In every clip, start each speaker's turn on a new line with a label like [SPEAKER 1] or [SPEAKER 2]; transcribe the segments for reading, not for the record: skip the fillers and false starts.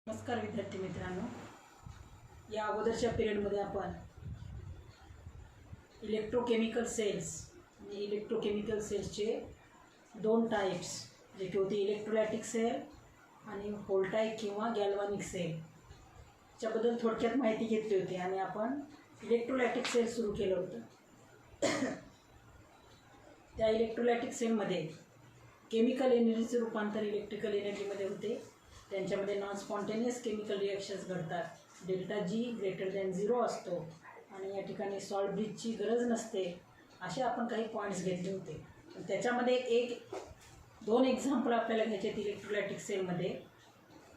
[SPEAKER 1] नमस्कार विद्यार्थी मित्रांनो, या अगोदरच्या पिरियडमध्ये आपण इलेक्ट्रोकेमिकल सेल्स आणि इलेक्ट्रोकेमिकल सेल्सचे दोन टाइप्स जे की होते इलेक्ट्रोलायटिक सेल आणि व्होल्टाइक किंवा गॅल्व्हॅनिक सेल याबद्दल थोडक्यात माहिती घेतली होती आणि आपण इलेक्ट्रोलायटिक सेल सुरू केलं होतं. त्या इलेक्ट्रोलायटिक सेलमध्ये केमिकल एनर्जीचे रूपांतर इलेक्ट्रिकल एनर्जीमध्ये होते. त्यांच्यामध्ये नॉन स्पॉन्टेनियस केमिकल रिॲक्शन्स घडतात. डेल्टा जी ग्रेटर दॅन 0 असतो आणि या ठिकाणी सॉल्ट ब्रीजची गरज नसते. असे आपण काही पॉईंट्स घेतले होते. त्याच्यामध्ये दोन एक्झाम्पल आपल्याला घ्यायचे आहेत इलेक्ट्रोलायटिक सेलमध्ये.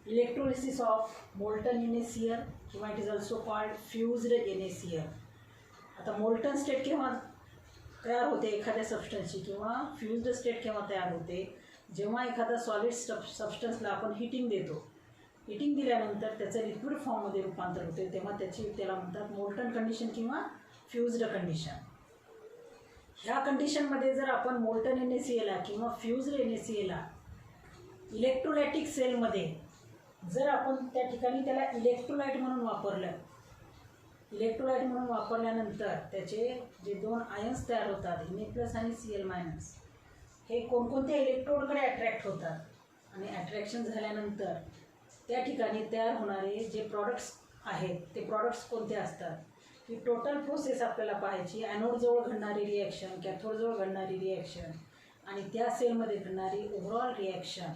[SPEAKER 1] इलेक्ट्रोलिसिस ऑफ मोल्टन NaCl किंवा it is also called fused NaCl. आता मोल्टन स्टेट केव्हा तयार होते एखाद्या सबस्टन्सची किंवा फ्यूज्ड स्टेट केव्हा तयार होते, जेव्हा एखादा सॉलिड सबस्टन्सला आपण हीटिंग देतो. हीटिंग दिल्यानंतर त्याचं लिक्विड फॉर्ममध्ये रूपांतर होते, तेव्हा त्याला म्हणतात मोल्टन कंडिशन किंवा फ्यूज्ड कंडिशन. ह्या कंडिशनमध्ये जर आपण मोल्टन NaClला किंवा फ्यूज्ड NaClला इलेक्ट्रोलायटिक सेलमध्ये जर आपण त्या ठिकाणी त्याला इलेक्ट्रोलाइट म्हणून वापरलं, इलेक्ट्रोलाइट म्हणून वापरल्यानंतर त्याचे जे दोन आयन्स तयार होतात Na+ आणि Cl-, हे कोणकोणत्या इलेक्ट्रोडकडे अट्रॅक्ट होतात आणि अट्रॅक्शन झाल्यानंतर त्या ठिकाणी तयार होणारे जे प्रॉडक्ट्स आहेत ते प्रॉडक्ट्स कोणते असतात, ही टोटल प्रोसेस आपल्याला पाहायची. ॲनोडजवळ घडणारी रिॲक्शन, कॅथोडजवळ घडणारी रिॲक्शन आणि त्या सेलमध्ये घडणारी ओव्हरऑल रिॲक्शन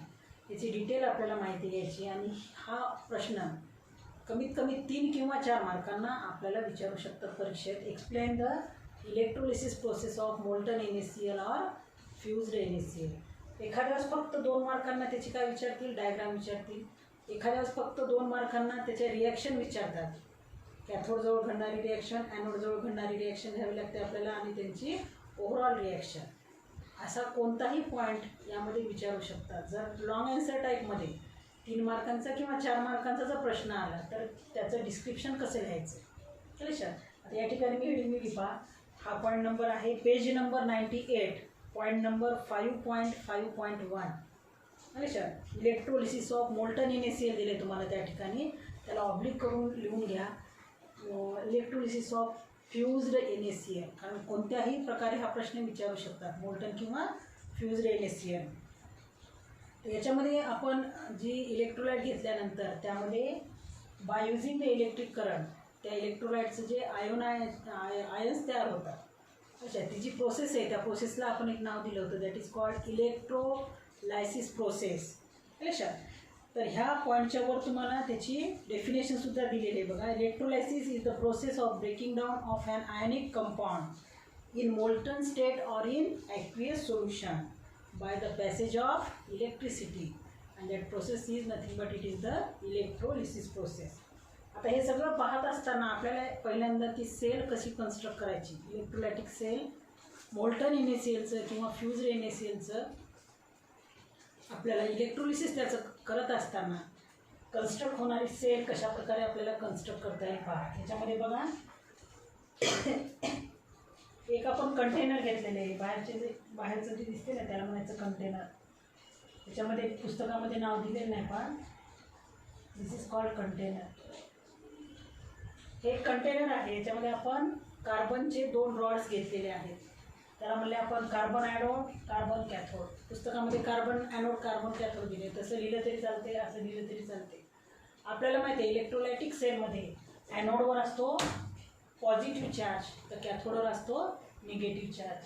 [SPEAKER 1] याची डिटेल आपल्याला माहिती घ्यायची. आणि हा प्रश्न कमीत कमी 3 किंवा 4 मार्कांना आपल्याला विचारू शकतात परीक्षेत. Explain the electrolysis process of molten NaCl or fused NaCl. एखाद्या वेळेस फक्त 2 मार्कांना त्याची काय विचारतील, डायग्राम विचारतील. एखाद्या वेळेस फक्त 2 मार्कांना त्याच्या रिॲक्शन विचारतात. कॅथोडजवळ घडणारी रिॲक्शन, ॲनोडजवळ घडणारी रिॲक्शन घ्यावी लागते आपल्याला आणि त्यांची ओव्हरऑल रिॲक्शन. असा कोणताही पॉईंट यामध्ये विचारू शकतात. जर लॉंग आन्सर टाईपमध्ये 3 मार्कांचा किंवा 4 मार्कांचा जर प्रश्न आला तर त्याचं डिस्क्रिप्शन कसं लिहायचं लक्षात. आता या ठिकाणी मी हेडिंग लिहा. हा पॉईंट नंबर आहे पेज नंबर 98, पॉईंट नंबर 5.5.1 लक्षात. इलेक्ट्रोलिसिस ऑफ मोल्टन NaCl दिले तुम्हाला त्या ठिकाणी, त्याला ऑब्लिक करून लिहून घ्या इलेक्ट्रोलिसिस ऑफ फ्यूज्ड NaCl, कारण कोणत्याही प्रकारे हा प्रश्न विचारू शकतात मोल्टन किंवा फ्यूज्ड NaCl. याच्यामध्ये आपण जी इलेक्ट्रोलाइट घेतल्यानंतर त्यामध्ये by using the electric current त्या इलेक्ट्रोलाइटचं जे आयन्स तयार होतात अच्छा, ती जी प्रोसेस आहे त्या प्रोसेसला आपण एक नाव दिलं होतं, that is called electrolysis process लक्षात. तर ह्या पॉईंटच्या वर तुम्हाला त्याची डेफिनेशनसुद्धा दिलेली आहे बघा. Electrolysis is the process of breaking down of an ionic compound in molten state or in aqueous solution by the passage of electricity, and that process is nothing but it is the electrolysis process. आता हे सगळं पाहत असताना आपल्याला पहिल्यांदा ती sale कशी construct करायची, इलेक्ट्रोलायटिक सेल मोल्टन NaClचं किंवा फ्यूज्ड NaClचं आपल्याला इलेक्ट्रोलिसिस त्याचं करत असताना कन्स्ट्रक्ट होणारी सेल कशा प्रकारे आपल्याला कन्स्ट्रक्ट करता येईल पहा. ह्याच्यामध्ये बघा एक आपण कंटेनर घेतलेले आहे. बाहेरचं जे दिसते ना त्याला म्हणायचं कंटेनर. त्याच्यामध्ये पुस्तकामध्ये नाव दिलेलं नाही पण दिस इज कॉल्ड कंटेनर. हे कंटेनर आहे. याच्यामध्ये आपण कार्बनचे 2 रॉड्स घेतलेले आहेत. त्याला म्हणले आपण कार्बन ॲनोड, कार्बन कॅथोड. पुस्तकामध्ये कार्बन ॲनोड, कार्बन कॅथोड दिले. तसं लिहिलं तरी चालते, असं लिहिलं तरी चालते. आपल्याला माहिती आहे इलेक्ट्रोलायटिक सेलमध्ये ॲनोडवर असतो पॉझिटिव्ह चार्ज, तर कॅथोडवर असतो निगेटिव्ह चार्ज.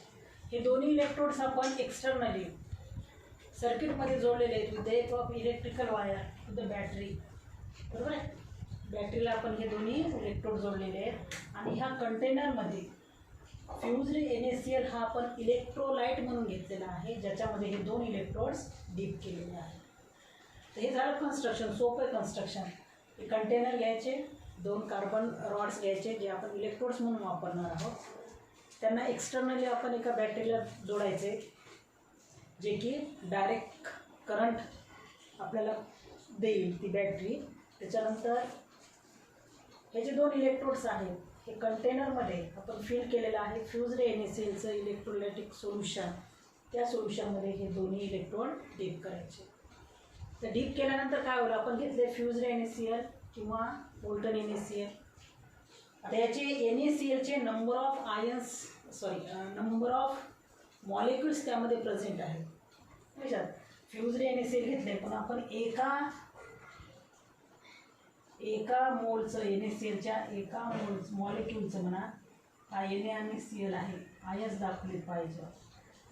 [SPEAKER 1] हे दोन्ही इलेक्ट्रोड्स आपण एक्सटर्नली सर्किटमध्ये जोडलेले आहेत with the help of electrical wire to the battery. बरोबर आहे, बॅटरीला आपण हे दोन्ही इलेक्ट्रोड जोडलेले आहेत. आणि ह्या कंटेनरमध्ये फ्यूज्ड NaCl हा आपण इलेक्ट्रोलाइट म्हणून घेतलेला आहे, ज्याच्यामध्ये हे 2 इलेक्ट्रोड्स डीप केलेले आहेत. तर हे झालं कन्स्ट्रक्शन, सोपं कन्स्ट्रक्शन. हे कंटेनर घ्यायचे, 2 कार्बन रॉड्स घ्यायचे जे आपण इलेक्ट्रोड्स म्हणून वापरणार आहोत. त्यांना एक्सटर्नली आपण एका बॅटरीला जोडायचे जे की डायरेक्ट करंट आपल्याला देईल ती बॅटरी. त्याच्यानंतर हे जे 2 इलेक्ट्रोड्स आहेत हे कंटेनरमध्ये आपण फिल केलेलं आहे फ्यूज्ड NaClचं इलेक्ट्रोलायटिक सोल्युशन. त्या सोल्युशनमध्ये हे दोन्ही इलेक्ट्रोड डीप करायचे. तर डीप केल्यानंतर काय होईल, आपण घेतले फ्युज्ड NaCl किंवा मोल्टन NaCl. आता याचे NaClचे number of ions number of molecules त्यामध्ये प्रेझेंट आहेत. लक्षात, फ्युज्ड NaCl घेतले पण आपण एका मोलचं NaClच्या एका मॉलिक्युलचं म्हणा Na आणि Cl आहे आयन्स दाखवले पाहिजे.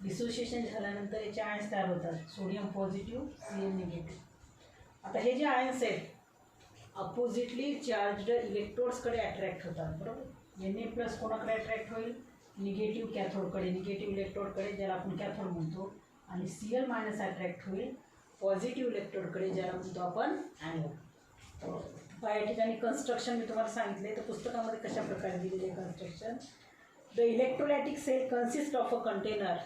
[SPEAKER 1] डिसोसिएशन झाल्यानंतर याचे आयन्स तयार होतात, सोडियम पॉझिटिव्ह Cl निगेटिव्ह. आता हे जे आयन्स आहेत अपोजिटली चार्जड इलेक्ट्रोड्सकडे अट्रॅक्ट होतात, बरोबर. Na+ कोणाकडे अट्रॅक्ट होईल, निगेटिव्ह कॅथोडकडे, निगेटिव्ह इलेक्ट्रोडकडे ज्याला आपण कॅथोड म्हणतो. आणि Cl- अट्रॅक्ट होईल पॉझिटिव्ह इलेक्ट्रोडकडे ज्याला म्हणतो आपण ॲनोड. या ठिकाणी कन्स्ट्रक्शन मी तुम्हाला सांगितले, तर पुस्तकामध्ये कशा प्रकारे दिलेले construction. The electrolytic cell consist of a container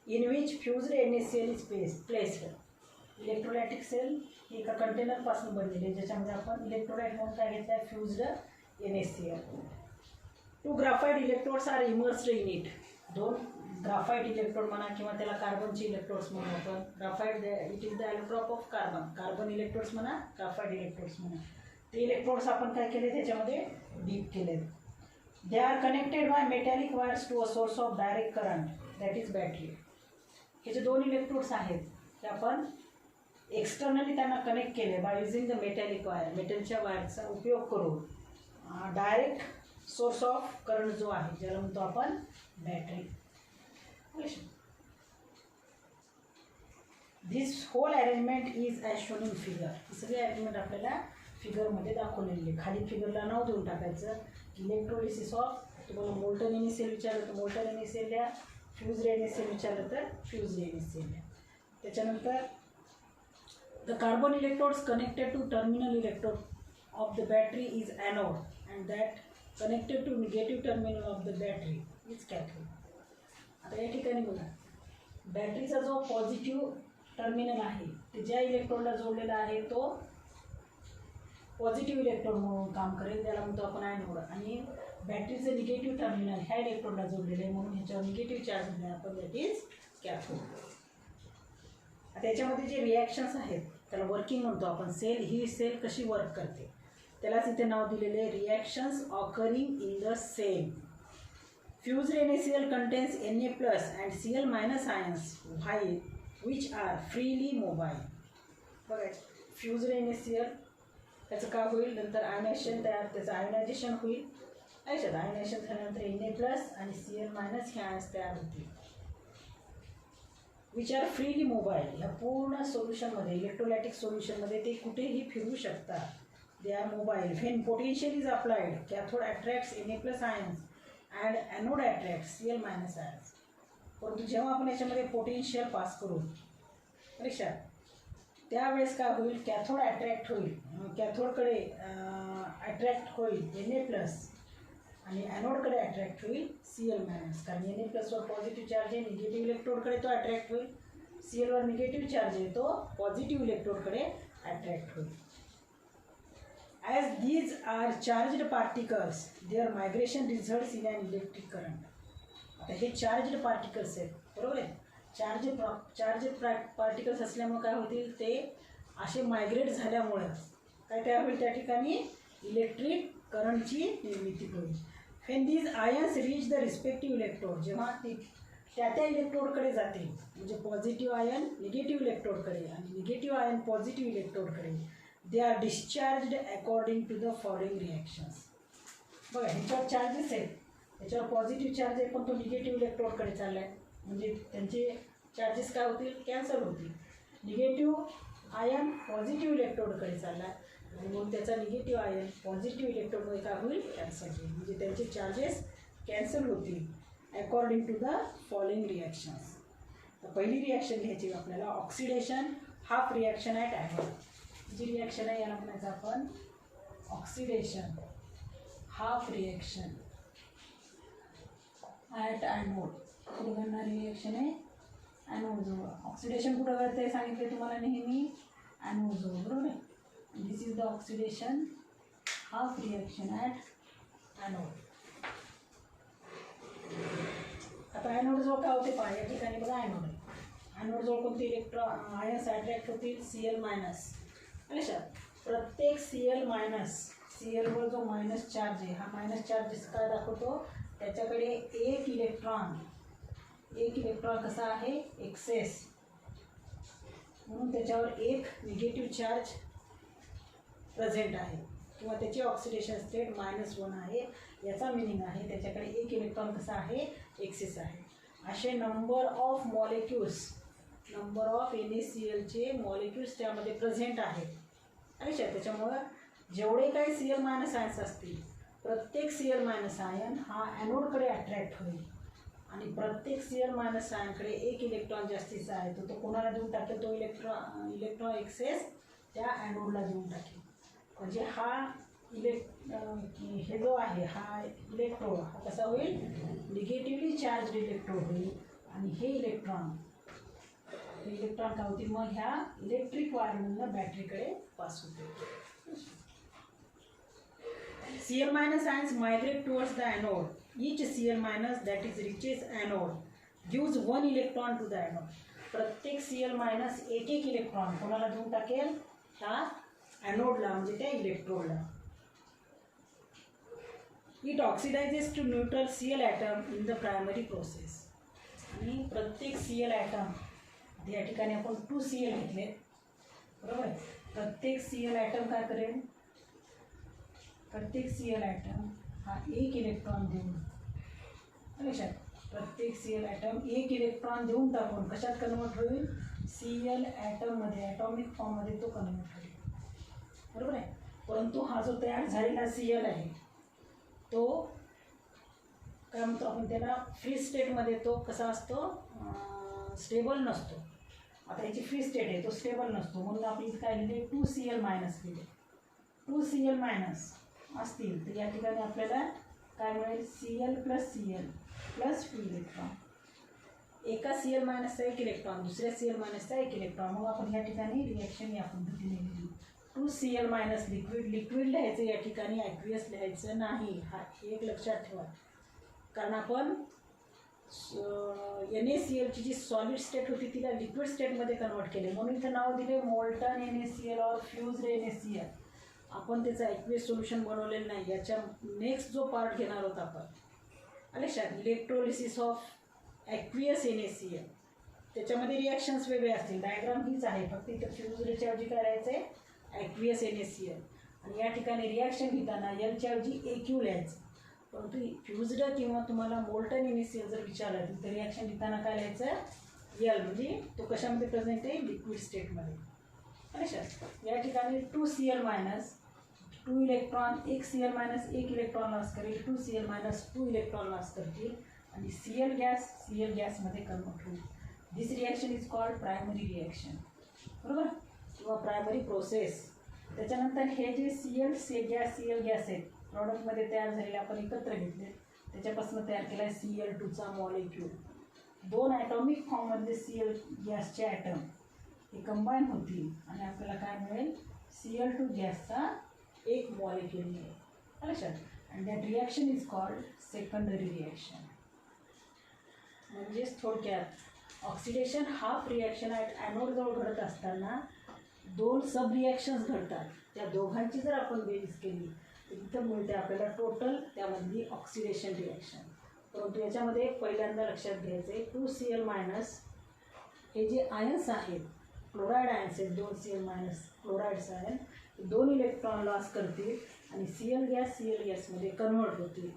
[SPEAKER 1] in which fused NaCl is placed. Electrolytic cell ही एका कंटेनरपासून बनलेली आहे ज्याच्यामध्ये आपण इलेक्ट्रोलाइट म्हणून काय घेतलं आहे, fused NaCl. 2 graphite electrodes are immersed in it. 2 graphite electrode म्हणा किंवा त्याला कार्बनचे इलेक्ट्रोड्स म्हणून आपण. Graphite it is the allotrope of carbon electrodes म्हणा, ग्राफाईट इलेक्ट्रोड्स म्हणा. ते इलेक्ट्रोड्स आपण काय केले, त्याच्यामध्ये डीप केले. They are connected by metallic wires to a source of direct current that is battery. हे जे 2 इलेक्ट्रोड्स आहेत ते आपण एक्सटर्नली त्यांना कनेक्ट केले by using the metallic wire. मेटलच्या वायरचा उपयोग करून डायरेक्ट सोर्स ऑफ करंट जो आहे ज्याला म्हणतो आपण battery. This whole arrangement is as shown in figure. ही सगळी अरेंजमेंट आपल्याला फिगरमध्ये दाखवलेली आहे. खाली फिगरला नाव देऊन टाकायचं. इलेक्ट्रोलिसिस ऑफ, तुम्हाला मोल्टन NaCl विचारलं तर मोल्टन NaCl लिहा, फ्युज्ड NaCl विचारलं तर फ्युज्ड NaCl लिहा. त्याच्यानंतर the carbon electrodes connected to terminal electrode of the battery is anode and that connected to negative terminal of the battery is cathode. आता या ठिकाणी बघा, बॅटरीचा जो पॉझिटिव्ह टर्मिनल आहे ते ज्या इलेक्ट्रोडला जोडलेला आहे तो पॉझिटिव्ह इलेक्ट्रोड म्हणून काम करेल, त्याला म्हणतो आपण ॲनोड. आणि बॅटरीचं निगेटिव्ह टर्मिनल ह्या इलेक्ट्रोडला जोडलेलं आहे म्हणून ह्याच्यावर निगेटिव्ह चार्ज दिला आपण, दॅट इज कॅथोड. आता याच्यामध्ये जे रिॲक्शन्स आहेत त्याला वर्किंग म्हणतो आपण. ही सेल कशी वर्क करते त्यालाच इथे नाव दिलेले आहे, reactions occurring in the cell. Fused NaCl contains Na+ and Cl- ions which are freely mobile. बघायचं, फ्युज्ड NaCl त्याचं काय होईल, नंतर आयनायझेशन तयार, त्याचं आयनायझेशन होईल. ऐकत आयनायझेशन झाल्यानंतर Na+ आणि Cl- हे आयन्स तयार होतील विच आर फ्रीली मोबाईल. ह्या पूर्ण सोल्युशनमध्ये, इलेक्ट्रोलायटिक सोल्युशनमध्ये ते कुठेही फिरू शकतात. They are mobile. When potential is applied cathode attracts Na+ ions and anode attracts Cl- ions. परंतु जेव्हा आपण याच्यामध्ये पोटेन्शियल पास करू परीक्षा त्यावेळेस काय होईल, कॅथोड अट्रॅक्ट होईल, कॅथोडकडे अट्रॅक्ट होईल Na+ आणि ॲनोडकडे अट्रॅक्ट होईल Cl-. कारण Na+ वर पॉझिटिव्ह चार्ज आहे, निगेटिव्ह इलेक्ट्रोडकडे तो अट्रॅक्ट होईल. Cl वर निगेटिव्ह चार्ज आहे, तो पॉझिटिव्ह इलेक्ट्रोडकडे अट्रॅक्ट होईल. As these are charged particles their migration results in an electric current. आता हे चार्जड पार्टिकल्स आहेत, बरोबर आहे. चार्जड पार्टिकल्स असल्यामुळे काय होतील, ते असे मायग्रेट झाल्यामुळं काय तयार होईल, त्या ठिकाणी इलेक्ट्रिक करंटची निर्मिती होईल. When these ions reach the respective electrode, जेव्हा ते त्या इलेक्ट्रोडकडे जातील, म्हणजे पॉझिटिव्ह आयन निगेटिव्ह इलेक्ट्रोडकडे आणि निगेटिव्ह आयन पॉझिटिव्ह इलेक्ट्रोडकडे, they are discharged according to the following reactions. बघा, ह्याच्यावर चार्जेस आहेत, याच्यावर पॉझिटिव्ह चार्ज आहे पण तो निगेटिव्ह इलेक्ट्रोडकडे चालला आहे, म्हणजे त्यांचे चार्जेस काय होतील, कॅन्सल होतील. निगेटिव्ह आयन पॉझिटिव्ह इलेक्ट्रोडकडे चालला आहे आणि म्हणून त्याचा निगेटिव्ह आयन पॉझिटिव्ह इलेक्ट्रोडमध्ये काय होईल, कॅन्सल होईल, म्हणजे त्यांचे चार्जेस कॅन्सल होतील according to the following reactions. तर पहिली रिॲक्शन घ्यायची आपल्याला, oxidation half reaction at anode. जी रिॲक्शन आहे याला म्हणायचं आपण oxidation half reaction at anode. कुठं घडणारी रिॲक्शन आहे, ॲनोडजवळ. ऑक्सिडेशन कुठं घडते सांगितले तुम्हाला नेहमी, ॲनोडजवळ, बरोबर आहे. This is the oxidation half reaction at anode. आता ॲनोडजवळ काय होते पहा, या ठिकाणी बघा ॲनोड आहे ॲनोडजवळ कोणते इलेक्ट्रॉन आयन्स अट्रॅक्ट होतील, Cl मायनस. लक्षात प्रत्येक Cl मायनस, Clवर जो मायनस चार्ज आहे, हा मायनस चार्ज काय दाखवतो, त्याच्याकडे एक इलेक्ट्रॉन कसा आहे, एक्सेस, म्हणून त्याच्यावर एक निगेटिव्ह चार्ज प्रेझेंट आहे किंवा त्याची ऑक्सिडेशन स्टेट -1 आहे. याचा मिनिंग आहे त्याच्याकडे एक इलेक्ट्रॉन कसा आहे, एक्सेस आहे. असे नंबर ऑफ NaClचे मॉलिक्युल्स त्यामध्ये प्रेझेंट आहेत. अच्छा, त्याच्यामुळं जेवढे काही Cl मायनस आयन्स असतील, प्रत्येक Cl मायनस आयन हा ॲनोडकडे अट्रॅक्ट होईल आणि प्रत्येक Cl मायनस आयनकडे एक इलेक्ट्रॉन जास्तीचा आहे, तो कोणाला देऊन टाकेल, तो इलेक्ट्रॉन एक्सेस त्या ॲनोडला देऊन टाकेल. म्हणजे हा हे जो आहे हा इलेक्ट्रोड हा कसा होईल, निगेटिव्हली चार्ज इलेक्ट्रोड होईल आणि हे इलेक्ट्रॉन काय होतील, मग ह्या इलेक्ट्रिक वायरमधून बॅटरीकडे पास होते. Cl minus ions migrate towards the anode. Each Cl minus that is reaches anode gives one electron to the anode. प्रत्येक Cl minus एक इलेक्ट्रॉन कोणाला देऊन टाकेल, ह्या ॲनोडला म्हणजे त्या इलेक्ट्रोडला. It oxidizes to neutral Cl atom in the primary process. आणि प्रत्येक Cl atom, या ठिकाणी आपण 2 Cl घेतले, बरोबर आहे. प्रत्येक Cl atom काय करेल, प्रत्येक Cl atom हा एक इलेक्ट्रॉन देऊन, लक्षात प्रत्येक Cl atom एक इलेक्ट्रॉन देऊन टाकून कशात कन्वर्ट होईल, Cl ॲटममध्ये, ॲटॉमिक फॉर्ममध्ये तो कन्वर्ट होईल, बरोबर आहे. परंतु हा जो तयार झालेला Cl आहे तो काय म्हणतो आपण त्याला, फ्री स्टेटमध्ये तो कसा असतो, स्टेबल नसतो. आता याची फ्री स्टेट आहे, तो स्टेबल नसतो, म्हणून आपण इथे काय लिहिले, 2 Cl मायनस लिहिले. 2 Cl मायनस असतील तर या ठिकाणी आपल्याला काय मिळेल, Cl प्लस 2 इलेक्ट्रॉन. एका Cl मायनसचा एक इलेक्ट्रॉन, दुसऱ्या Cl मायनसचा एक इलेक्ट्रॉन. मग आपण या ठिकाणी रिॲक्शन या पद्धतीने लिहिली. 2 Cl मायनस लिक्विड लिहायचं, या ठिकाणी ॲक्वियस लिहायचं नाही, हा एक लक्षात ठेवा. कारण आपण NaClची जी सॉलिड स्टेट होती तिला लिक्विड स्टेटमध्ये कन्वर्ट केले, म्हणून इथं नाव दिले मोल्टन NaCl और फ्यूज्ड NaCl. आपण त्याचं ॲक्वियस सोल्युशन बनवलेलं नाही. याच्या नेक्स्ट जो पार्ट घेणार आहोत आपण, लक्षात, इलेक्ट्रोलिसिस ऑफ ॲक्वियस NaCl, त्याच्यामध्ये रिॲक्शन्स वेगळे असतील. डायग्राम हीच आहे, फक्त इथं फ्यूज्डच्या ऐवजी करायचं आहे ॲक्वियस NaCl, आणि या ठिकाणी रिॲक्शन घेताना Lच्या ऐवजी AQ लिहायचं. परंतु फ्यूज्ड किंवा तुम्हाला मोल्टन NaCl जर विचारलं तर रिॲक्शन लिहिताना काय लिहायचं, L, म्हणजे तो कशामध्ये प्रेझेंट आहे, लिक्विड स्टेटमध्ये. लक्षात, या ठिकाणी 2 Cl मायनस 2 इलेक्ट्रॉन, एक Cl मायनस एक इलेक्ट्रॉन लॉस करेल, 2 Cl मायनस 2 इलेक्ट्रॉन लॉस करतील आणि Cl गॅसमध्ये कन्वर्ट होईल. This reaction is called primary reaction, बरोबर, किंवा प्रायमरी प्रोसेस. त्याच्यानंतर हे जे Cl गॅस आहेत प्रॉडक्टमध्ये तयार झालेले आपण एकत्र घेतले, त्याच्यापासून तयार केला आहे Cl2चा मॉलिक्यूल. 2 ॲटॉमिक फॉर्ममधले Cl गॅसचे ॲटम हे कंबाईन होतील आणि आपल्याला काय मिळेल, Cl2 गॅसचा एक मॉलिक्यूल मिळेल, लक्षात. And that reaction is called secondary reaction. म्हणजेच थोडक्यात ऑक्सिडेशन हाफ रिॲक्शन ॲनोडजवळ घडत असताना 2 सब रिॲक्शन्स घडतात. त्या दोघांची जर आपण बेरीज केली तर इथं मिळते आपल्याला टोटल त्यामधली ऑक्सिडेशन रिॲक्शन. परंतु याच्यामध्ये पहिल्यांदा लक्षात घ्यायचं आहे, 2 Cl मायनस हे जे आयन्स आहेत, क्लोराईड आयन्स आहेत, 2 Cl minus chlorides ion, 2 electron loss करतील आणि Cl गॅसमध्ये कन्वर्ट होतील.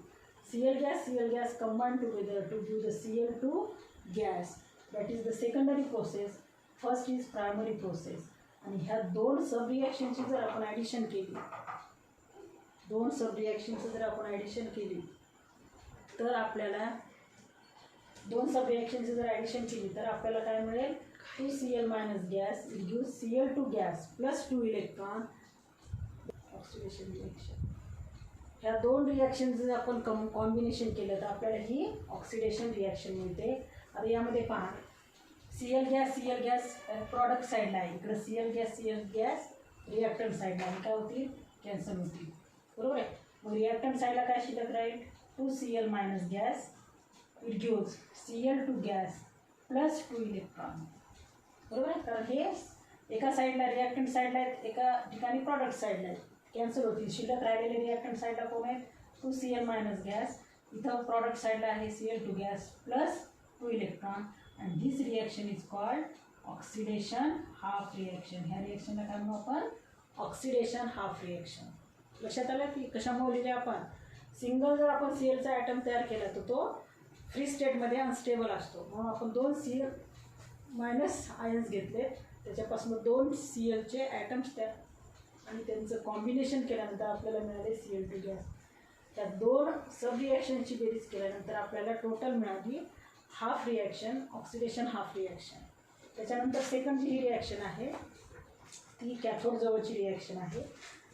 [SPEAKER 1] Cl gas combine together to give the Cl2 gas. That is the secondary process. First is primary process. आणि ह्या 2 सब रिॲक्शनची जर आपण ॲडिशन केली, 2 सब रिॲक्शनचं जर आपण ॲडिशन केली तर आपल्याला 2 सब रिॲक्शनची जर ॲडिशन केली तर आपल्याला काय मिळेल, 2 Cl minus gas it gives Cl2 gas plus 2 electron, oxidation reaction. ह्या 2 रिॲक्शन जर आपण कॉम्बिनेशन केलं तर आपल्याला ही ऑक्सिडेशन रिॲक्शन मिळते. आता यामध्ये पहा, Cl गॅस प्रॉडक्ट साईडला आहे, इकडं Cl गॅस रिॲक्टंट साईडला आहे, काय होतील, कॅन्सल होतील, बरोबर आहे. मग रिॲक्टंट साईडला काय शिल्लक राहील, 2 Cl minus gas it gives Cl2 gas plus 2 electron. बरोबर आहे, कारण हे एका साईडला रिॲक्टंट साईडला आहेत, एका ठिकाणी प्रॉडक्ट साईडला आहेत, कॅन्सल होतील. शिल्लक राहिलेले रिॲक्टंट साईडला कोण आहेत, 2Cl मायनस गॅस. इथं प्रॉडक्ट साईडला आहे Cl2 gas plus 2 electron. And this reaction is called oxidation half reaction. ह्या रिॲक्शनला काय म्हणू आपण, ऑक्सिडेशन हाफ रिॲक्शन. लक्षात आलं की कशामुळे लिहिले आपण, सिंगल जर आपण Clचा ॲटम तयार केला तर तो फ्री स्टेटमध्ये अनस्टेबल असतो, म्हणून आपण 2 Cl मायनस आयन्स घेतले, त्याच्यापासून 2 Clचे ॲटम्स तयार आणि त्यांचं कॉम्बिनेशन केल्यानंतर आपल्याला मिळाले Cl2 गॅस. त्या 2 सब रिॲक्शनची बेरीज केल्यानंतर आपल्याला टोटल मिळाली half reaction, oxidation half reaction. त्याच्यानंतर सेकंड जी रिॲक्शन आहे ती कॅथोड जवळची रिॲक्शन आहे,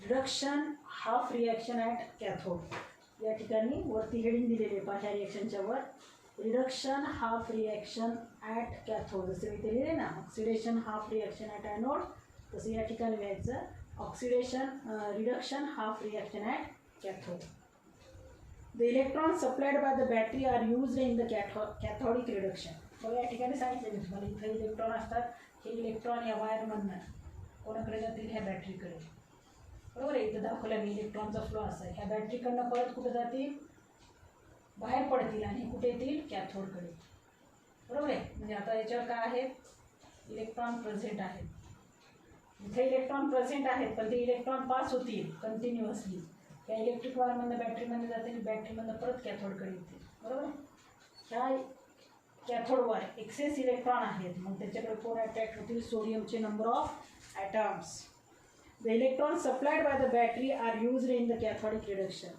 [SPEAKER 1] reduction half reaction at cathode. या ठिकाणी वरती हेडिंग दिलेले पहा ह्या रिॲक्शनच्या वर, reduction half reaction at cathode. जसं इथे लिहिले ना oxidation half reaction at anode, तसं या ठिकाणी लिहायचं oxidation reduction half reaction at cathode. The electrons supplied by the battery are used in the cathodic reduction. बघा या ठिकाणी सांगितलं मी तुम्हाला, इथे इलेक्ट्रॉन असतात, हे इलेक्ट्रॉन या वायरमधनं कोणाकडे जातील, ह्या बॅटरीकडे. बरोबर आहे, इथं दाखवलं मी इलेक्ट्रॉनचा फ्लो असा आहे. ह्या बॅटरीकडनं परत कुठे जातील, बाहेर पडतील आणि कुठे येतील, कॅथोडकडे. बरोबर आहे, म्हणजे आता याच्यावर काय आहे, इलेक्ट्रॉन प्रेझेंट आहेत. इथे इलेक्ट्रॉन प्रेझेंट आहेत पण ते इलेक्ट्रॉन पास होतील कंटिन्युअसली. त्या इलेक्ट्रिक वायरमधनं बॅटरीमध्ये जातील, बॅटरीमधनं परत कॅथोडकडे येतील. बरोबर, ह्या कॅथोडवर एक्सेस इलेक्ट्रॉन आहेत, मग त्याच्याकडे कोण अट्रॅक्ट होतील, सोडियमचे number of atoms. The electron supplied by the battery are used in the cathodic reduction.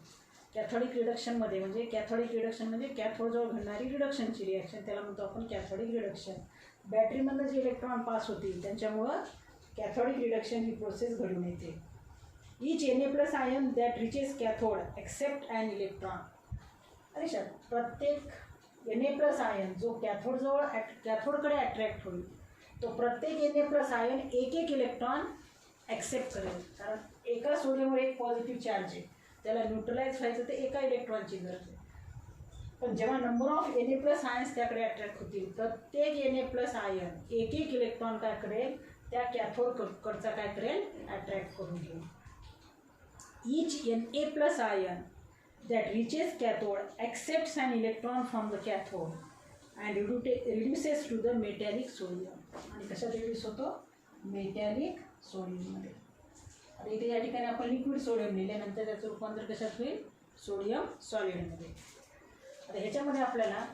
[SPEAKER 1] Cathodic रिडक्शनमध्ये म्हणजे कॅथोडिक रिडक्शन म्हणजे कॅथोडजवळ घडणारी रिडक्शनची रिॲक्शन, त्याला म्हणतो आपण कॅथोडिक रिडक्शन. बॅटरीमधनं जे इलेक्ट्रॉन पास होतील त्यांच्यामुळं कॅथोडिक रिडक्शन ही प्रोसेस घडून येते. Each Na+ ion that reaches cathode except an electron. अरे प्रत्येक Na+ आयन जो कॅथोडकडे अट्रॅक्ट होईल तो प्रत्येक Na+ आयन एक इलेक्ट्रॉन ॲक्सेप्ट करेल, कारण एका सोडियमवर एक पॉझिटिव्ह चार्ज आहे, त्याला न्यूट्रलाइज व्हायचं तर एका इलेक्ट्रॉनची गरज आहे. पण जेव्हा नंबर ऑफ Na+ आयन्स त्याकडे अट्रॅक्ट होतील, प्रत्येक Na+ आयन एक इलेक्ट्रॉन काय करेल, त्या कॅथोडकडचा काय करेल, अट्रॅक्ट करून घेईल. Each Na+ ion that reaches cathode accepts an electron from the cathode and reduces to the metallic sodium. आणि कशात रिड्यूस होतो, मेटॅलिक सोडियममध्ये. आता इथे या ठिकाणी आपण लिक्विड सोडियम लिहिल्यानंतर त्याचं रूपांतर कशात होईल, सोडियम सॉलिडमध्ये. आता ह्याच्यामध्ये आपल्याला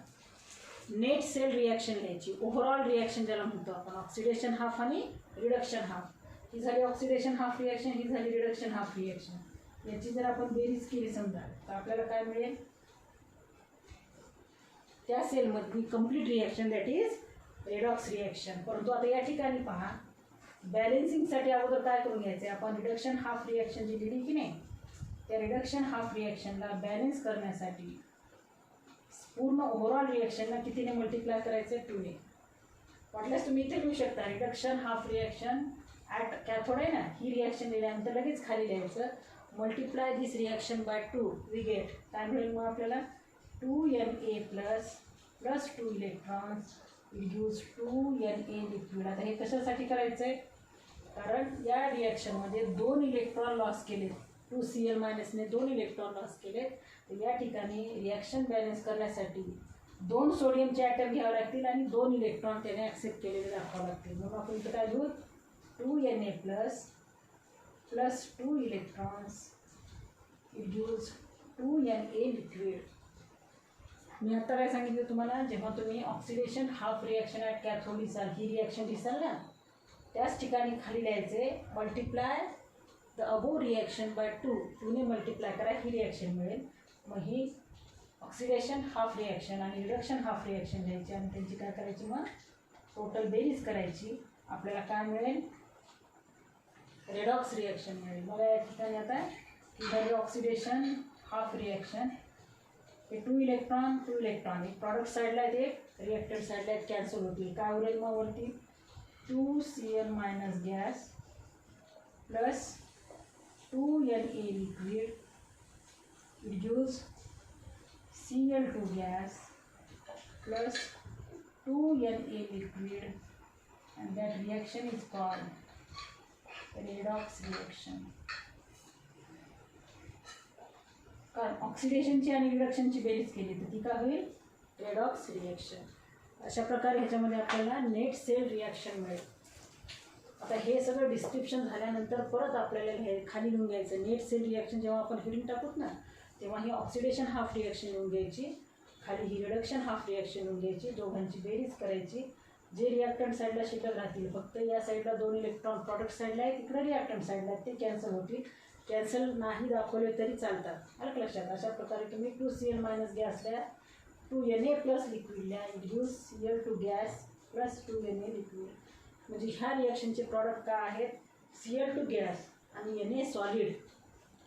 [SPEAKER 1] नेट सेल रिॲक्शन लिहायची, ओव्हरऑल रिॲक्शन ज्याला म्हणतो आपण, ऑक्सिडेशन हाफ आणि रिडक्शन हाफ. ही झाली ऑक्सिडेशन हाफ रिॲक्शन, ही झाली रिडक्शन हाफ रिॲक्शन. याची जर आपण बेरीज केली समजा तर आपल्याला काय मिळेल, त्या सेलमधली complete reaction that is redox reaction. परंतु आता या ठिकाणी पहा, बॅलेन्सिंगसाठी अगोदर काय करून घ्यायचं आहे आपण, रिडक्शन हाफ रिॲक्शन जी लिहिली की नाही, त्या रिडक्शन हाफ रिॲक्शनला बॅलेन्स करण्यासाठी पूर्ण ओव्हरऑल रिॲक्शनला कितीने मल्टिप्लाय करायचं, 2ने. वाटल्यास तुम्ही इथे लिहू शकता reduction half reaction at cathode आहे ना, ही रिॲक्शन लिहिल्यानंतर लगेच खाली लिहायचं multiply this reaction by 2, we get काय मिळेल मग आपल्याला, 2Na+ plus 2 electrons it gives 2Na liquid. आता हे कशासाठी करायचं आहे, कारण या रिॲक्शनमध्ये 2 इलेक्ट्रॉन लॉस केले, 2Cl मायनसने 2 इलेक्ट्रॉन लॉस केले. तर या ठिकाणी रिॲक्शन बॅलन्स करण्यासाठी 2 सोडियमचे ॲटम घ्यावे लागतील आणि 2 इलेक्ट्रॉन त्याने ॲक्सेप्ट केलेले दाखवावे लागतील. म्हणून आपण इथं काय घेऊ, 2Na+ plus 2 electrons it gives 2Na liquid. मी आता काय सांगितलं तुम्हाला, जेव्हा तुम्ही oxidation half reaction at cathode लिहिसाल, ही रिॲक्शन लिहिसाल ना, त्याच ठिकाणी खाली लिहायचे multiply the above reaction by 2ने मल्टिप्लाय करा, ही रिॲक्शन मिळेल. मग ही ऑक्सिडेशन हाफ रिॲक्शन आणि रिडक्शन हाफ रिॲक्शन लिहायची आणि त्यांची काय करायची, मग टोटल बेरीज करायची, आपल्याला काय मिळेल, रेडॉक्स रिॲक्शन मिळेल. मला या ठिकाणी आता ही झाली ऑक्सिडेशन हाफ रिॲक्शन. हे 2 इलेक्ट्रॉन एक प्रॉडक्ट साईडला आहेत, एक रिॲक्टर साईडला आहेत, कॅन्सल होतील. काय उरेल मग वरती, 2Cl minus gas plus 2Na liquid it gives Cl2 gas plus 2Na liquid and that reaction is called redox reaction. कारण ऑक्सिडेशनची आणि रिडक्शनची बेरीज केली तर ती काय होईल, रेडॉक्स रिॲक्शन. अशा प्रकारे ह्याच्यामध्ये आपल्याला नेट सेल रिॲक्शन मिळेल. आता हे सगळं डिस्क्रिप्शन झाल्यानंतर परत आपल्याला हे खाली लिहून घ्यायचं. नेट सेल रिॲक्शन जेव्हा आपण हेडिंग टाकूत ना तेव्हा ही ऑक्सिडेशन हाफ रिॲक्शन लिहून घ्यायची, खाली ही रिडक्शन हाफ रिॲक्शन लिहून घ्यायची, दोघांची बेरीज करायची. जे रिॲक्टंट साईडला शिल्लक राहतील, फक्त या साईडला 2 इलेक्ट्रॉन प्रॉडक्ट साईडला आहेत, इकडे रिॲक्टंट साईडला आहेत, ते कॅन्सल होतील. कॅन्सल नाही दाखवले तरी चालतात. आलं लक्षात. अशा प्रकारे तुम्ही 2Cl- गॅसला 2Na+ लिक्विडला induce Cl2 gas plus 2Na liquid. म्हणजे ह्या रिॲक्शनचे प्रॉडक्ट काय आहेत, Cl2 गॅस आणि Na सॉलिड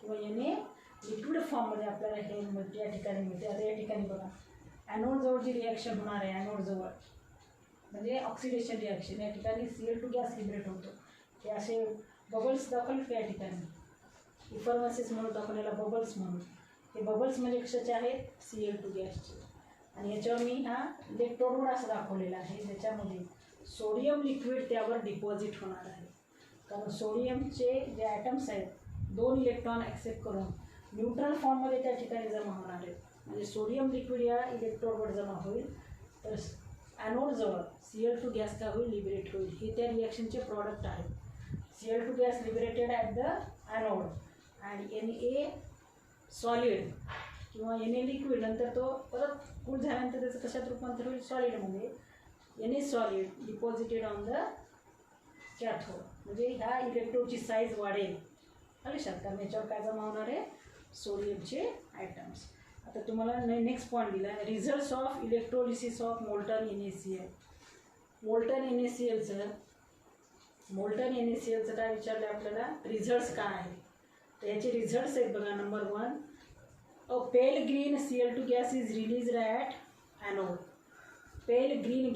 [SPEAKER 1] किंवा Na लिक्विड फॉर्ममध्ये आपल्याला हे या ठिकाणी मिळते. आता या ठिकाणी बघा, ॲनोडजवळ जी रिॲक्शन होणार आहे, ॲनोडजवळ म्हणजे ऑक्सिडेशन रिॲक्शन, या ठिकाणी Cl2 गॅस लिबरेट होतो. हे असे बबल्स दाखवले या ठिकाणी, इफर्मन्सेस म्हणून दाखवलेला बबल्स म्हणून. हे बबल्स म्हणजे कशाचे आहेत, Cl2 गॅसचे. आणि याच्यावर मी हा इलेक्ट्रोडवर असं दाखवलेला आहे ज्याच्यामध्ये सोडियम लिक्विड त्यावर डिपॉझिट होणार आहे. कारण सोडियमचे जे ॲटम्स आहेत 2 इलेक्ट्रॉन ॲक्सेप्ट करून न्यूट्रल फॉर्ममध्ये त्या ठिकाणी जमा होणार आहेत. म्हणजे सोडियम लिक्विड या इलेक्ट्रोडवर जमा होईल तर ॲनोडजवळ Cl2 गॅस काय होईल, लिबरेट होईल. हे त्या रिॲक्शनचे प्रॉडक्ट आहेत. Cl2 gas liberated at the anode आणि Na सॉलिड किंवा Na लिक्विड नंतर तो परत कूल झाल्यानंतर त्याचं कशात रूपांतर होईल, सॉलिडमध्ये. Na solid deposited on the cathode. म्हणजे ह्या इलेक्ट्रोडची साईज वाढेल. लक्षात. कारण याच्यावर काय जमा होणार आहे, सोडियमचे ॲटम्स. आता तुम्हाला नेक्स्ट पॉईंट दिला आहे, results of electrolysis of molten NaCl. Molten NaClचं काय विचारलं आपल्याला, रिझल्ट्स काय आहे. तर याचे रिझल्ट्स आहेत बघा. Number 1, a pale green Cl2 gas is released at anode. Pale green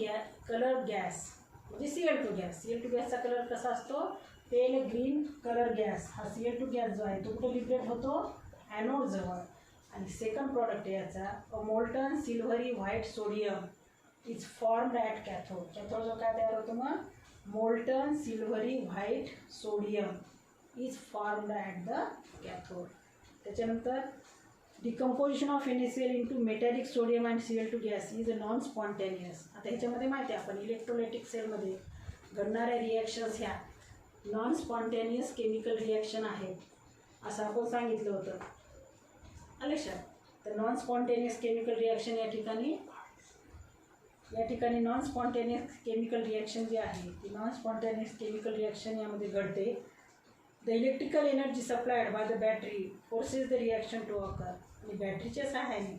[SPEAKER 1] colour gas म्हणजे Cl2 गॅस. Cl2 गॅसचा कलर कसा असतो, पेल ग्रीन कलर गॅस. हा Cl2 गॅस जो आहे तो कुठे लिबरेट होतो, ॲनोडजवळ. आणि सेकंड प्रॉडक्ट आहे याचा, a molten silvery white sodium is formed at cathode. कॅथोडजवळ काय तयार होतं मग, molten silvery white sodium is formed at the cathode. त्याच्यानंतर decomposition of NaCl into metallic sodium and Cl2 gas is a non spontaneous. आता ह्याच्यामध्ये माहिती आहे आपण इलेक्ट्रोलायटिक सेलमध्ये घडणाऱ्या रिॲक्शन्स ह्या नॉन स्पॉन्टेनियस केमिकल रिॲक्शन आहेत असं आपण सांगितलं होतं. लक्षात. तर नॉन स्पॉन्टेनियस केमिकल रिॲक्शन या ठिकाणी नॉन स्पॉन्टेनियस केमिकल रिॲक्शन जी आहे ती नॉन स्पॉन्टेनियस केमिकल रिॲक्शन यामध्ये घडते. The electrical energy supplied by the battery forces the reaction to occur. आणि बॅटरीच्या सहाय्याने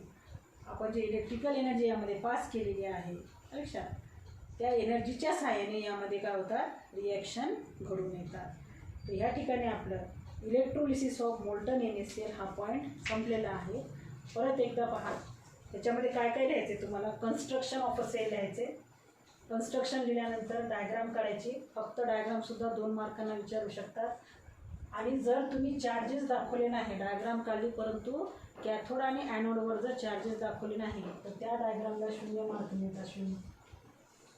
[SPEAKER 1] आपण जे इलेक्ट्रिकल एनर्जी यामध्ये पास केलेली आहे, लक्षात, त्या एनर्जीच्या सहाय्याने यामध्ये काय होतात, रिॲक्शन घडून येतात. तर ह्या ठिकाणी आपलं इलेक्ट्रोलिसिस ऑफ मोल्टन NaCl हा पॉईंट संपलेला आहे. परत एकदा पहा, त्याच्यामध्ये काय काय लिहायचे तुम्हाला, कन्स्ट्रक्शन ऑफ अ सेल लिहायचे. कन्स्ट्रक्शन लिहिल्यानंतर डायग्राम काढायची. फक्त डायग्रामसुद्धा 2 मार्कांना विचारू शकतात. आणि जर तुम्ही चार्जेस दाखवले नाही, डायग्राम काढली परंतु कॅथोड आणि ॲनोडवर जर चार्जेस दाखवले नाही तर त्या डायग्रामला 0 मार्क मिळतात, 0.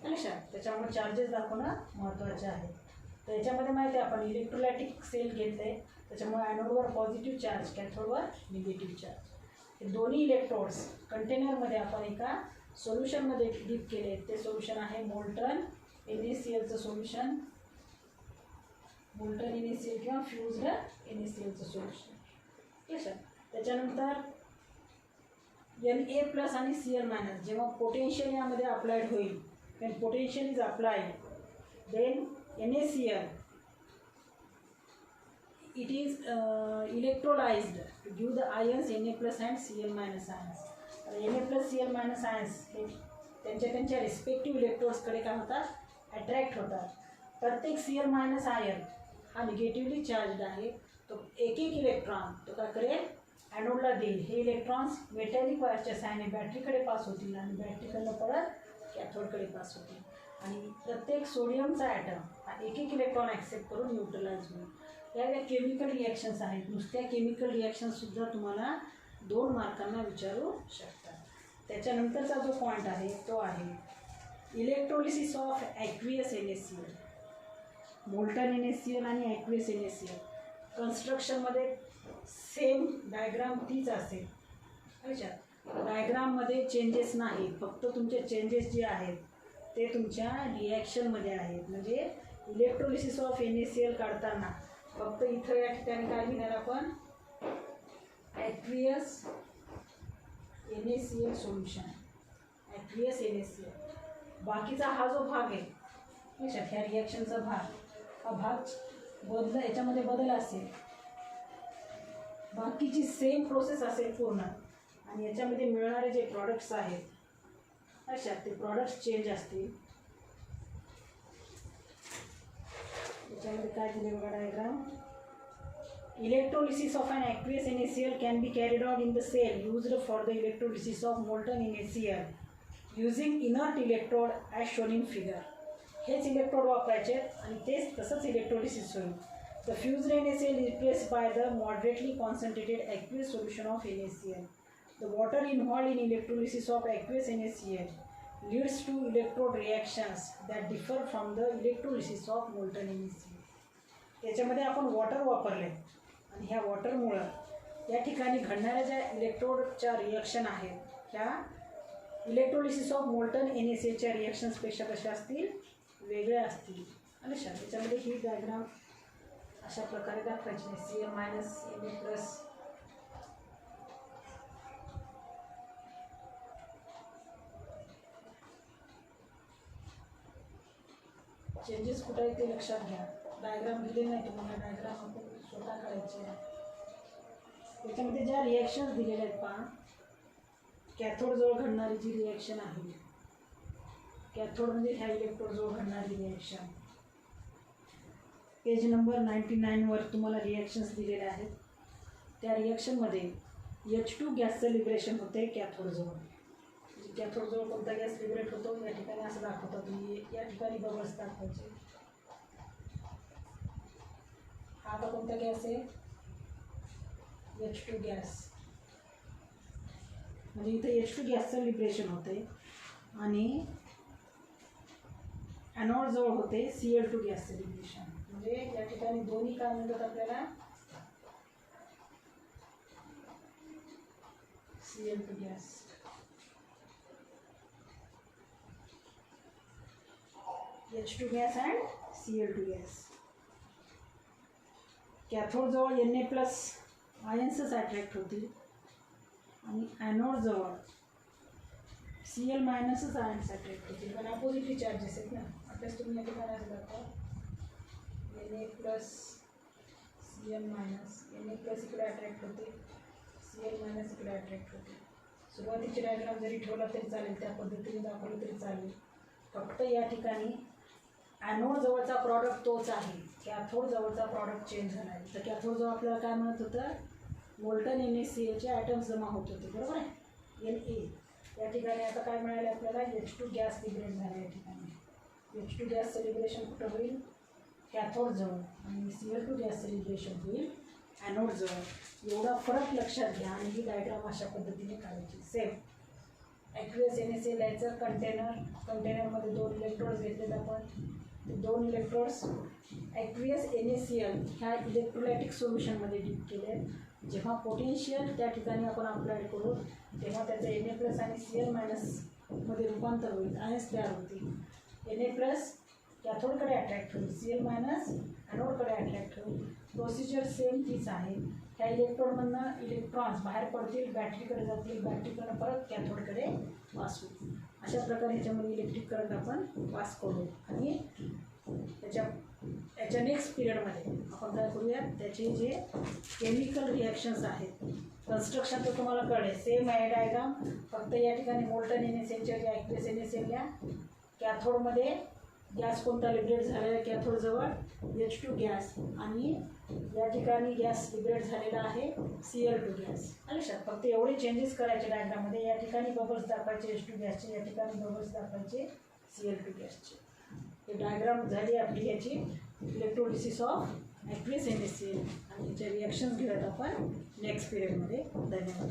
[SPEAKER 1] लक्षात. त्याच्यामुळे चार्जेस दाखवणं महत्त्वाचे आहे. तर याच्यामध्ये माहिती आहे आपण इलेक्ट्रोलायटिक सेल घेतले, त्याच्यामुळे ॲनोडवर पॉझिटिव्ह चार्ज, कॅथोडवर निगेटिव्ह चार्ज. हे दोन्ही इलेक्ट्रोड्स कंटेनरमध्ये आपण एका सोल्युशनमध्ये डीप केले. ते सोल्युशन आहे मोल्टन NaClचं सोल्युशन, मोल्टन NaCl किंवा फ्युज्ड NaClचं सोल्युशन. लक्षात. त्याच्यानंतर Na+ आणि Cl- जेव्हा पोटेन्शियल यामध्ये अप्लाइड होईल, when potential is applied, then NaCl it is electrolyzed to give the ions Na+ and Cl- ions. Na+ Cl- ions हे त्यांच्या रिस्पेक्टिव्ह इलेक्ट्रोड्सकडे काय होतात, अट्रॅक्ट होतात. प्रत्येक Cl- आयन हा निगेटिव्हली चार्जड आहे. तो एक इलेक्ट्रॉन तो काय करेल, ॲनोडला देईल. हे इलेक्ट्रॉन्स मेटॅलिक वायरच्या सहाय्याने बॅटरीकडे पास होतील आणि बॅटरीकडनं परत कॅथोडकडे पास होतील. आणि प्रत्येक सोडियमचा ॲटम हा एक इलेक्ट्रॉन ॲक्सेप्ट करून न्यूट्रलाइज होईल. या केमिकल रिॲक्शन्स आहेत. नुसत्या केमिकल रिॲक्शन्ससुद्धा तुम्हाला 2 मार्कांना विचारू शकतात. त्याच्यानंतरचा जो पॉईंट आहे तो आहे electrolysis of aqueous NaCl, molten NaCl आणि ॲक्वियस NaCl. कन्स्ट्रक्शनमध्ये सेम डायग्राम तीच असेल. अच्छा, डायग्राममध्ये चेंजेस नाहीत, फक्त तुमचे चेंजेस जे आहेत ते तुमच्या रिॲक्शनमध्ये आहेत. म्हणजे इलेक्ट्रोलिसिस ऑफ NaCl काढताना फक्त इथं या ठिकाणी काय घेणार आपण, aqueous NaCl solution, aqueous NaCl. बाकीचा हा जो भाग आहे, लक्षात, ह्या रिॲक्शनचा भाग, हा भाग याच्यामध्ये बदल असेल, बाकीची सेम प्रोसेस असेल पूर्ण, आणि याच्यामध्ये मिळणारे जे प्रॉडक्ट्स आहेत अशा ते प्रॉडक्ट्स चेंज असतील. याच्यामध्ये काय दिले बघा diagram. Electrolysis of an aqueous NaCl can be carried out in the cell used for the electrolysis of molten NaCl using inert electrode as shown in figure. हेच इलेक्ट्रोड वापरायचे आणि तेच तसंच इलेक्ट्रोलिसिस होईल. The fused NaCl is replaced by the moderately concentrated aqueous solution of NaCl. The water involved in electrolysis of aqueous NaCl leads to electrode reactions that differ from the electrolysis of molten NaCl. याच्यामध्ये आपण water वापरले आणि ह्या वॉटरमुळं या ठिकाणी घडणाऱ्या ज्या इलेक्ट्रोडच्या reaction आहेत ह्या इलेक्ट्रोलिसिस ऑफ मोल्टन NaClच्या रिॲक्शन्सपेक्षा कशा असतील, वेगळ्या असतील. आणि त्याच्यामध्ये ही डायग्राम अशा प्रकारे दाखवायची. Cl minus Na plus changes कुठे आहेत ते लक्षात घ्या. डायग्राम दिले नाही तुम्हाला, डायग्राम आपण स्वतः काढायचे. त्याच्यामध्ये ज्या रिॲक्शन्स दिलेल्या आहेत पहा, कॅथोडजवळ घडणारी जी रिॲक्शन आहे, कॅथोड म्हणजे ह्या इलेक्ट्रोडजवळ घडणारी रिॲक्शन, पेज नंबर 99वर तुम्हाला रिॲक्शन्स दिलेल्या आहेत. त्या रिॲक्शनमध्ये H2 गॅसचं लिबरेशन होते कॅथोडजवळ. कॅथोडजवळ कोणता गॅस लिबरेट होतो, या ठिकाणी असं दाखवता तुम्ही, या ठिकाणी बबल्स दाखवायचे. हा आता कोणता गॅस आहे, H2 गॅस. म्हणजे इथे H2 गॅसचं लिबरेशन होते आणि ॲनोडजवळ होते Cl2 गॅसचं लिबरेशन. म्हणजे या ठिकाणी दोन्ही काय म्हणतात आपल्याला, Cl2 gas. H2 gas and Cl2 gas. कॅथोडजवळ Na प्लस आयन्सच अट्रॅक्ट होतील आणि ॲनोडजवळ Cl मायनसच आयन्स अट्रॅक्ट होतील, कारण अपोजिटली चार्जेस आहेत ना. आपल्यास तुम्ही या ठिकाणी दाखवा Na plus Cl minus, Na plus इकडे अट्रॅक्ट होते, Cl मायनस इकडे अट्रॅक्ट होते. सुरुवातीची डायग्राम जरी ठेवला तरी चालेल, त्या पद्धतीने दाखवलं तरी चालेल. फक्त या ठिकाणी ॲनोड जवळचा प्रॉडक्ट तोच आहे, कॅथोड जवळचा प्रॉडक्ट चेंज झाला आहे. तर कॅथोड जवळ आपल्याला काय म्हणत होतं, मोल्टन NaClचे ॲटम्स जमा होत होते, बरोबर आहे, Na. या ठिकाणी आता काय मिळाले आपल्याला, H2 गॅस लिबरेट झाला. या ठिकाणी H2 गॅसचं लिबरेशन कुठं होईल, कॅथोडजवळ, आणि Cl2 गॅसचं लिबरेशन होईल ॲनोडजवळ. एवढा फरक लक्षात घ्या आणि ही डायग्राम अशा पद्धतीने काढायची. सेम ॲक्वियस NaCl यायचं कंटेनरमध्ये 2 इलेक्ट्रोड्स घेतलेत आपण. ते 2 इलेक्ट्रोड्स ॲक्वियस NaCl ह्या इलेक्ट्रोलायटिक सोल्युशनमध्ये डीप केले. जेव्हा पोटेन्शियल त्या ठिकाणी आपण अप्लाय करू तेव्हा त्याचं Na प्लस आणि Cl मायनसमध्ये रूपांतर होईल, आयन्स तयार होतील. Na प्लस कॅथोडकडे अट्रॅक्ट होईल, Cl मायनस ॲनोडकडे अट्रॅक्ट होईल. प्रोसिजर सेम तीच आहे. ह्या इलेक्ट्रोडमधनं इलेक्ट्रॉन्स बाहेर पडतील, बॅटरीकडे जातील, बॅटरीकडनं परत कॅथोडकडे पास होतील. अशा प्रकारे ह्याच्यामध्ये इलेक्ट्रिक करंट आपण पास करू. आणि याच्या नेक्स्ट पिरियडमध्ये आपण काय करूया, त्याचे जे केमिकल रिॲक्शन्स आहेत, कन्स्ट्रक्शन तर तुम्हाला कळेल, सेम आहे डायग्राम. फक्त या ठिकाणी मोल्टन NaClच्या जे ॲक्वियस NaCl या कॅथोडमध्ये गॅस कोणता लिबरेट झालेला आहे, कॅथोडजवळ H2 गॅस, आणि या ठिकाणी गॅस लिबरेट झालेला आहे Cl2 गॅस. लक्षात, फक्त एवढे चेंजेस करायचे डायग्राममध्ये. या ठिकाणी बबल्स दाखवायचे H2 गॅसचे, या ठिकाणी बबल्स दाखवायचे Cl2 गॅसचे. हे डायग्राम झाली आपली याची इलेक्ट्रोलिसिस ऑफ ॲक्वियस NaCl, आणि याच्या रिॲक्शन्स घेऊयात आपण नेक्स्ट पिरियडमध्ये. धन्यवाद.